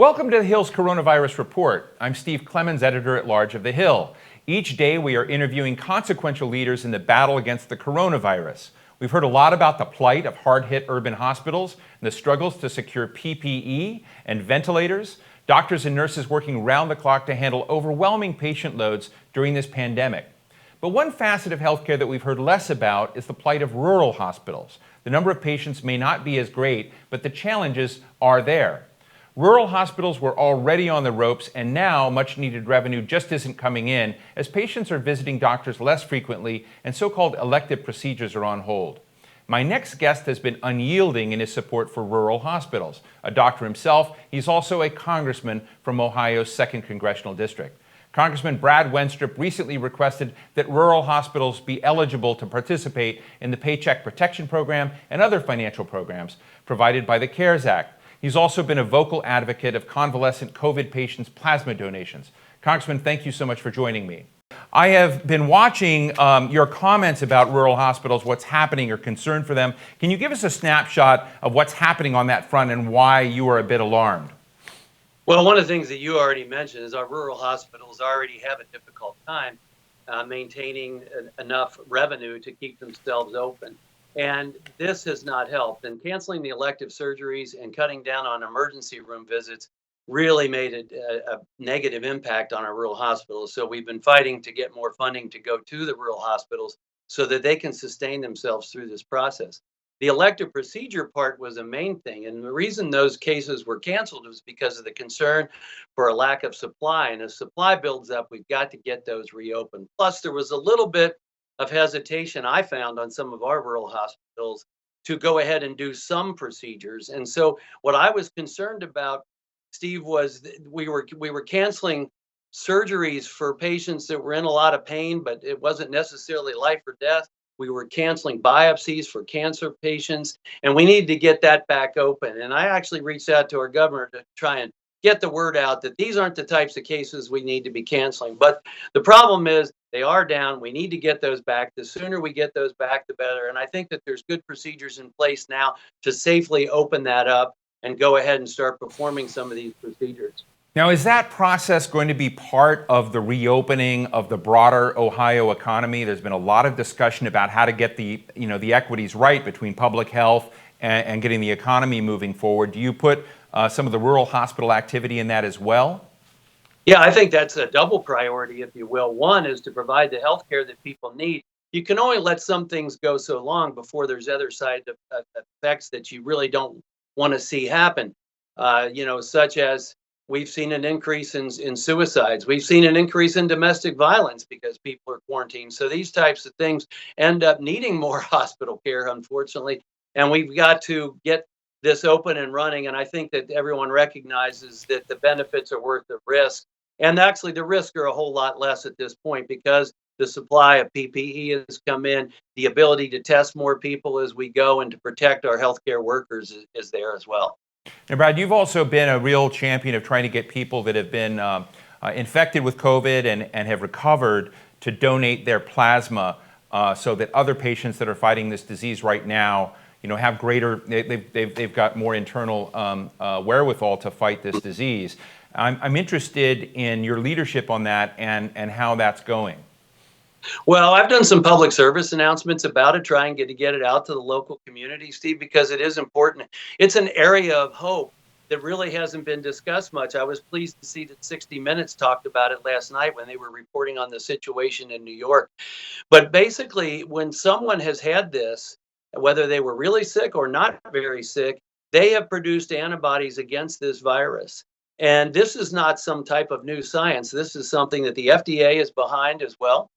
Welcome to The Hill's Coronavirus Report. I'm Steve Clemons, editor-at-large of The Hill. Each day we are interviewing consequential leaders in the battle against the coronavirus. We've heard a lot about the plight of hard-hit urban hospitals and the struggles to secure PPE and ventilators, doctors and nurses working round the clock to handle overwhelming patient loads during this pandemic. But one facet of healthcare that we've heard less about is the plight of rural hospitals. The number of patients may not be as great, but the challenges are there. Rural hospitals were already on the ropes, and now much needed revenue just isn't coming in as patients are visiting doctors less frequently and so-called elective procedures are on hold. My next guest has been unyielding in his support for rural hospitals. A doctor himself, he's also a congressman from Ohio's 2nd Congressional District. Congressman Brad Wenstrup recently requested that rural hospitals be eligible to participate in the Paycheck Protection Program and other financial programs provided by the CARES Act. He's also been a vocal advocate of convalescent COVID patients' plasma donations. Congressman, thank you so much for joining me. I have been watching your comments about rural hospitals, what's happening, your concern for them. Can you give us a snapshot of what's happening on that front and why you are a bit alarmed? Well, one of the things that you already mentioned is our rural hospitals already have a difficult time maintaining enough revenue to keep themselves open. And this has not helped. And canceling the elective surgeries and cutting down on emergency room visits really made a negative impact on our rural hospitals. So we've been fighting to get more funding to go to the rural hospitals so that they can sustain themselves through this process. The elective procedure part was a main thing. And the reason those cases were canceled was because of the concern for a lack of supply. And as supply builds up, we've got to get those reopened. Plus, there was a little bit of hesitation I found on some of our rural hospitals to go ahead and do some procedures. And so what I was concerned about, Steve, was we were canceling surgeries for patients that were in a lot of pain, but it wasn't necessarily life or death. We were canceling biopsies for cancer patients, and we needed to get that back open. And I actually reached out to our governor to try and get the word out that these aren't the types of cases we need to be canceling. But the problem is they are down. We need to get those back. The sooner we get those back, the better. And I think that there's good procedures in place now to safely open that up and go ahead and start performing some of these procedures. Now, is that process going to be part of the reopening of the broader Ohio economy? There's been a lot of discussion about how to get the equities right between public health and getting the economy moving forward. Do you put some of the rural hospital activity in that as well? Yeah, I think that's a double priority, if you will. One is to provide the health care that people need. You can only let some things go so long before there's other side effects that you really don't want to see happen, such as we've seen an increase in suicides. We've seen an increase in domestic violence because people are quarantined. So these types of things end up needing more hospital care, unfortunately. And we've got to get this open and running. And I think that everyone recognizes that the benefits are worth the risk. And actually, the risks are a whole lot less at this point because the supply of PPE has come in. The ability to test more people as we go and to protect our healthcare workers is there as well. Now, Brad, you've also been a real champion of trying to get people that have been infected with COVID and have recovered to donate their plasma so that other patients that are fighting this disease right now, have greater, they've got more internal wherewithal to fight this disease. I'm interested in your leadership on that and how that's going. Well, I've done some public service announcements about it, trying to get it out to the local community, Steve, because it is important. It's an area of hope that really hasn't been discussed much. I was pleased to see that 60 Minutes talked about it last night when they were reporting on the situation in New York. But basically, when someone has had this, whether they were really sick or not very sick, they have produced antibodies against this virus. And this is not some type of new science. This is something that the FDA is behind as well.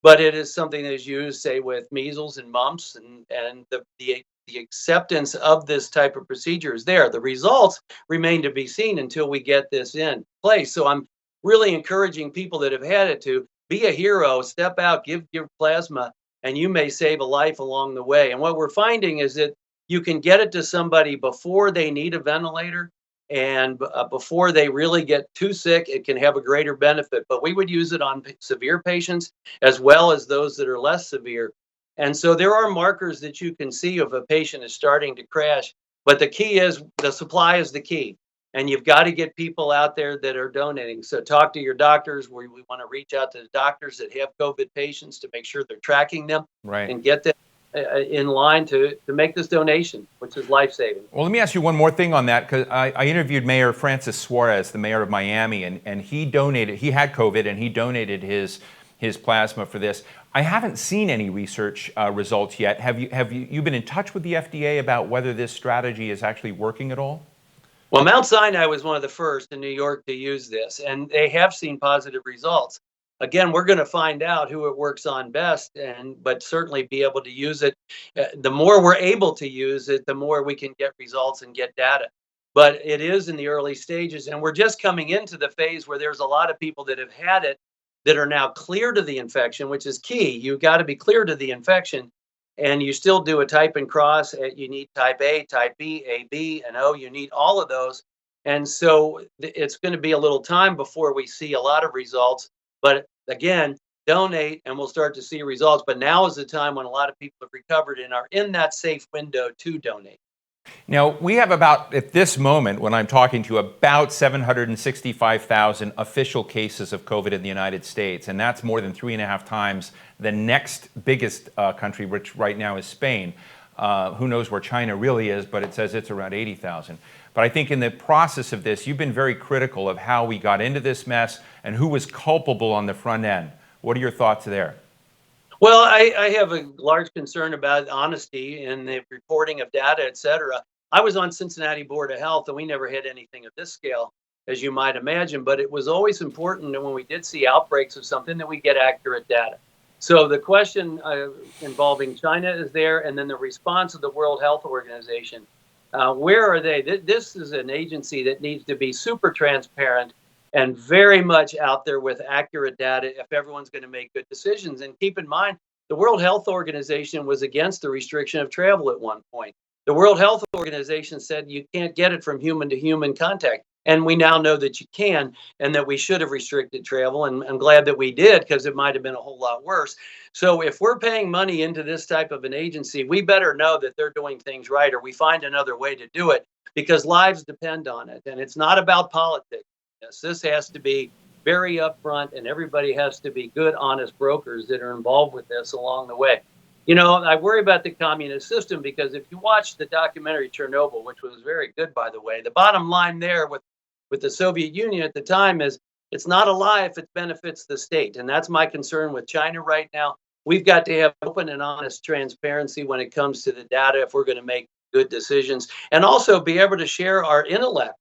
But it is something that is used, say, with measles and mumps, and the acceptance of this type of procedure is there. The results remain to be seen until we get this in place. So I'm really encouraging people that have had it to be a hero, step out, give plasma, and you may save a life along the way. And what we're finding is that you can get it to somebody before they need a ventilator. And before they really get too sick, it can have a greater benefit. But we would use it on severe patients as well as those that are less severe. And so there are markers that you can see if a patient is starting to crash. But the key is the supply is the key. And you've got to get people out there that are donating. So talk to your doctors. We want to reach out to the doctors that have COVID patients to make sure they're tracking them Right. and get them in line to make this donation, which is life-saving. Well, let me ask you one more thing on that, because I interviewed Mayor Francis Suarez, the mayor of Miami, and he donated. He had COVID, and he donated his plasma for this. I haven't seen any research results yet. Have you been in touch with the FDA about whether this strategy is actually working at all? Well, Mount Sinai was one of the first in New York to use this, and they have seen positive results. Again, we're going to find out who it works on best, but certainly be able to use it. The more we're able to use it, the more we can get results and get data. But it is in the early stages, and we're just coming into the phase where there's a lot of people that have had it that are now clear to the infection, which is key. You've got to be clear to the infection, and you still do a type and cross. You need type A, type B, A, B, and O. You need all of those. And so it's going to be a little time before we see a lot of results. But again, donate and we'll start to see results. But now is the time when a lot of people have recovered and are in that safe window to donate. Now, we have about, at this moment, when I'm talking to you, about 765,000 official cases of COVID in the United States, and that's more than 3.5 times the next biggest country, which right now is Spain. Who knows where China really is, but it says it's around 80,000. But I think in the process of this, you've been very critical of how we got into this mess and who was culpable on the front end. What are your thoughts there? Well, I have a large concern about honesty in the reporting of data, et cetera. I was on Cincinnati Board of Health, and we never had anything of this scale, as you might imagine. But it was always important that when we did see outbreaks of something, that we get accurate data. So the question involving China is there, and then the response of the World Health Organization. Where are they? This is an agency that needs to be super transparent and very much out there with accurate data if everyone's going to make good decisions. And keep in mind, the World Health Organization was against the restriction of travel at one point. The World Health Organization said you can't get it from human to human contact. And we now know that you can, and that we should have restricted travel. And I'm glad that we did, because it might have been a whole lot worse. So if we're paying money into this type of an agency, we better know that they're doing things right, or we find another way to do it, because lives depend on it. And it's not about politics. This has to be very upfront, and everybody has to be good, honest brokers that are involved with this along the way. You know, I worry about the communist system, because if you watch the documentary Chernobyl, which was very good, by the way, the bottom line there with the Soviet Union at the time is it's not a lie if it benefits the state. And that's my concern with China right now. We've got to have open and honest transparency when it comes to the data if we're going to make good decisions, and also be able to share our intellect.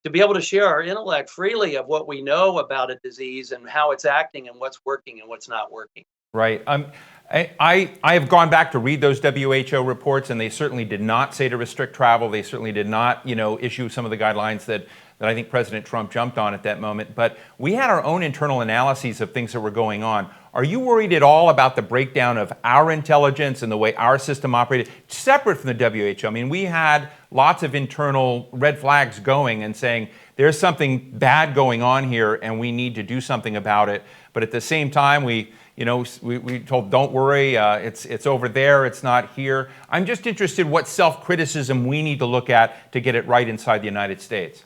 To be able to share our intellect freely of what we know about a disease and how it's acting and what's working and what's not working. Right. I have gone back to read those WHO reports, and they certainly did not say to restrict travel. They certainly did not, issue some of the guidelines that I think President Trump jumped on at that moment. But we had our own internal analyses of things that were going on. Are you worried at all about the breakdown of our intelligence and the way our system operated, separate from the WHO? I mean, we had lots of internal red flags going and saying there's something bad going on here and we need to do something about it. But at the same time, we told, don't worry, it's over there, it's not here. I'm just interested what self-criticism we need to look at to get it right inside the United States.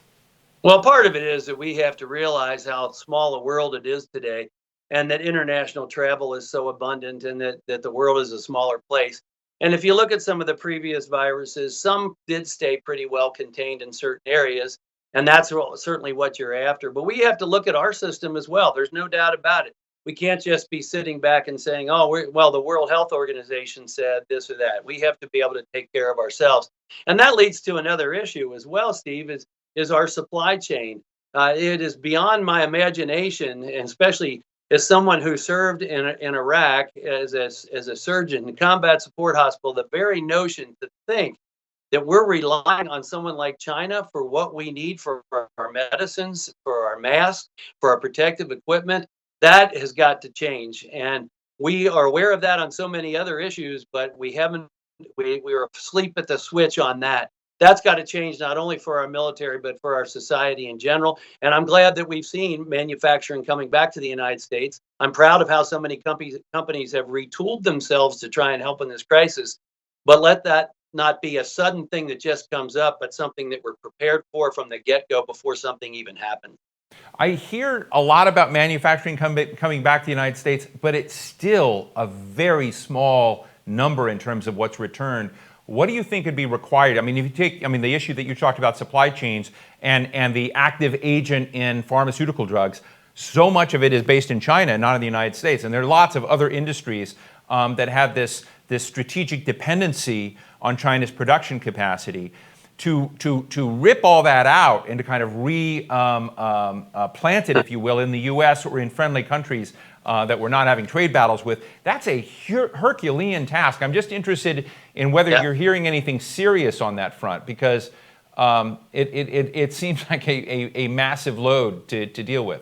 Well, part of it is that we have to realize how small a world it is today, and that international travel is so abundant, and that the world is a smaller place. And if you look at some of the previous viruses, some did stay pretty well contained in certain areas, and that's certainly what you're after. But we have to look at our system as well. There's no doubt about it. We can't just be sitting back and saying, well, the World Health Organization said this or that. We have to be able to take care of ourselves. And that leads to another issue as well, Steve, is our supply chain. It is beyond my imagination, and especially as someone who served in Iraq as a surgeon in combat support hospital, the very notion to think that we're relying on someone like China for what we need for our medicines, for our masks, for our protective equipment, that has got to change. And we are aware of that on so many other issues, but we were asleep at the switch on that. That's got to change, not only for our military, but for our society in general. And I'm glad that we've seen manufacturing coming back to the United States. I'm proud of how so many companies have retooled themselves to try and help in this crisis. But let that not be a sudden thing that just comes up, but something that we're prepared for from the get-go before something even happens. I hear a lot about manufacturing coming back to the United States, but it's still a very small number in terms of what's returned. What do you think would be required? I mean, if you take, I mean, the issue that you talked about, supply chains and the active agent in pharmaceutical drugs, so much of it is based in China, not in the United States. And there are lots of other industries that have this strategic dependency on China's production capacity. To rip all that out and to kind of plant it, if you will, in the U.S. or in friendly countries that we're not having trade battles with, that's a Herculean task. I'm just interested in whether you're hearing anything serious on that front, because it seems like a massive load to deal with.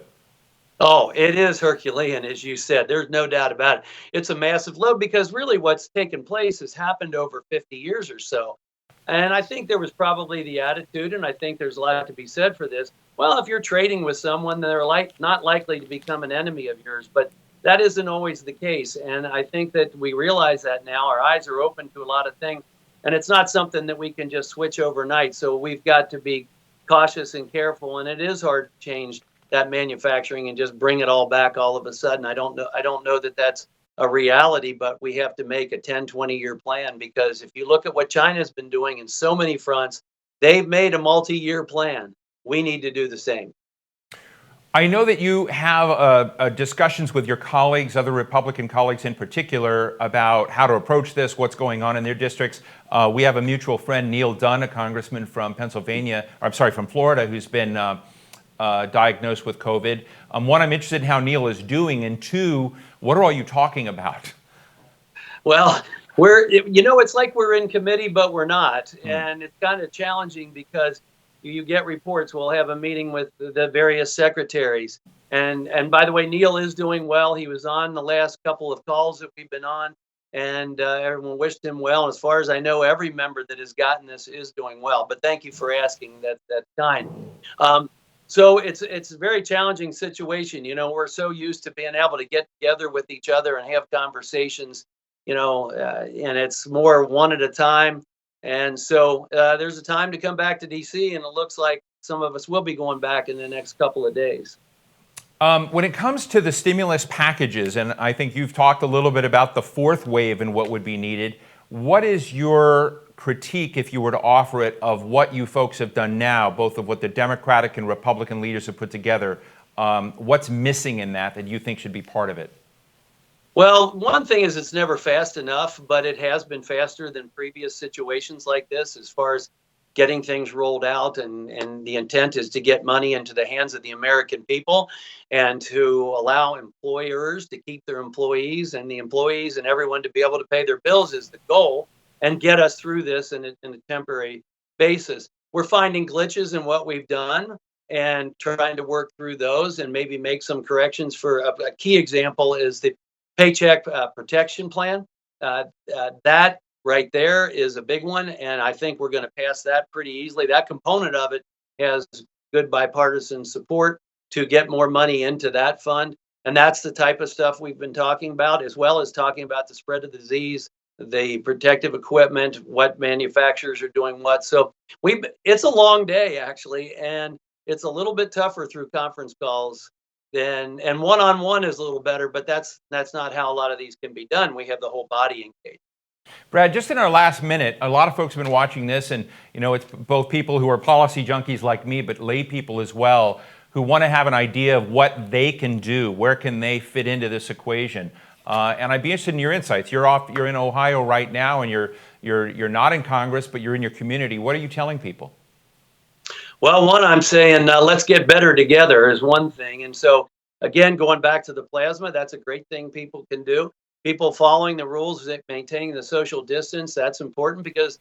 Oh, it is Herculean, as you said. There's no doubt about it. It's a massive load because really what's taken place has happened over 50 years or so. And I think there was probably the attitude, and I think there's a lot to be said for this. Well, if you're trading with someone, they're not likely to become an enemy of yours, but that isn't always the case. And I think that we realize that now. Our eyes are open to a lot of things, and it's not something that we can just switch overnight. So we've got to be cautious and careful, and it is hard to change that manufacturing and just bring it all back all of a sudden. I don't know that that's a reality, but we have to make a 10, 20-year plan, because if you look at what China's been doing in so many fronts, they've made a multi-year plan. We need to do the same. I know that you have discussions with your colleagues, other Republican colleagues in particular, about how to approach this, what's going on in their districts. We have a mutual friend, Neil Dunn, a congressman from from Florida, who's been diagnosed with COVID. One, I'm interested in how Neil is doing, and two, what are all you talking about? Well, it's like we're in committee, but we're not. And it's kind of challenging because you get reports. We'll have a meeting with the various secretaries. And by the way, Neil is doing well. He was on the last couple of calls that we've been on, and everyone wished him well. As far as I know, every member that has gotten this is doing well. But thank you for asking. That's kind. So it's a very challenging situation. We're so used to being able to get together with each other and have conversations, and it's more one at a time. And so there's a time to come back to D.C., and it looks like some of us will be going back in the next couple of days. When it comes to the stimulus packages, and I think you've talked a little bit about the fourth wave and what would be needed, what is your critique, if you were to offer it, of what you folks have done now, both of what the Democratic and Republican leaders have put together? What's missing in that you think should be part of it? Well, one thing is it's never fast enough, but it has been faster than previous situations like this as far as getting things rolled out. And the intent is to get money into the hands of the American people and to allow employers to keep their employees, and the employees and everyone to be able to pay their bills is the goal, and get us through this in a temporary basis. We're finding glitches in what we've done and trying to work through those and maybe make some corrections. For a key example is the Paycheck Protection Plan. That right there is a big one, and I think we're going to pass that pretty easily. That component of it has good bipartisan support to get more money into that fund, and that's the type of stuff we've been talking about, as well as talking about the spread of the disease, the protective equipment, what manufacturers are doing what. So it's a long day, actually, and it's a little bit tougher through conference calls and one-on-one is a little better, but that's not how a lot of these can be done. We have the whole body engaged. Brad, just in our last minute, a lot of folks have been watching this, and it's both people who are policy junkies like me, but lay people as well, who want to have an idea of what they can do, where can they fit into this equation. And I'd be interested in your insights. You're in Ohio right now, and you're not in Congress, but you're in your community. What are you telling people? Well, one, I'm saying let's get better together is one thing. And so, again, going back to the plasma, that's a great thing people can do. People following the rules, maintaining the social distance, that's important, because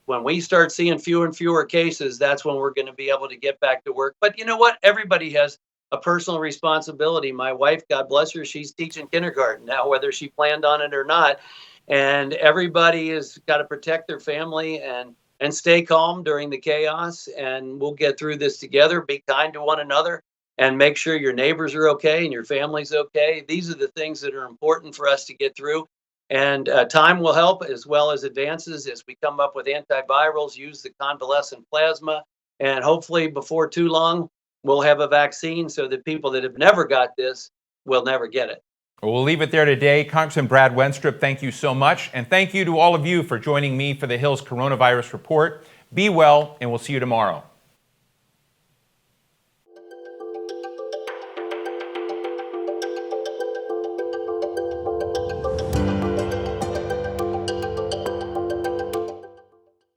when we start seeing fewer and fewer cases, that's when we're going to be able to get back to work. But you know what? Everybody has a personal responsibility. My wife, God bless her, she's teaching kindergarten now, whether she planned on it or not. And everybody has got to protect their family and stay calm during the chaos, and we'll get through this together. Be kind to one another and make sure your neighbors are okay and your family's okay. These are the things that are important for us to get through. And time will help, as well as advances as we come up with antivirals, use the convalescent plasma, and hopefully before too long, we'll have a vaccine so that people that have never got this will never get it. Well, we'll leave it there today. Congressman Brad Wenstrup, thank you so much. And thank you to all of you for joining me for the Hill's Coronavirus Report. Be well, and we'll see you tomorrow.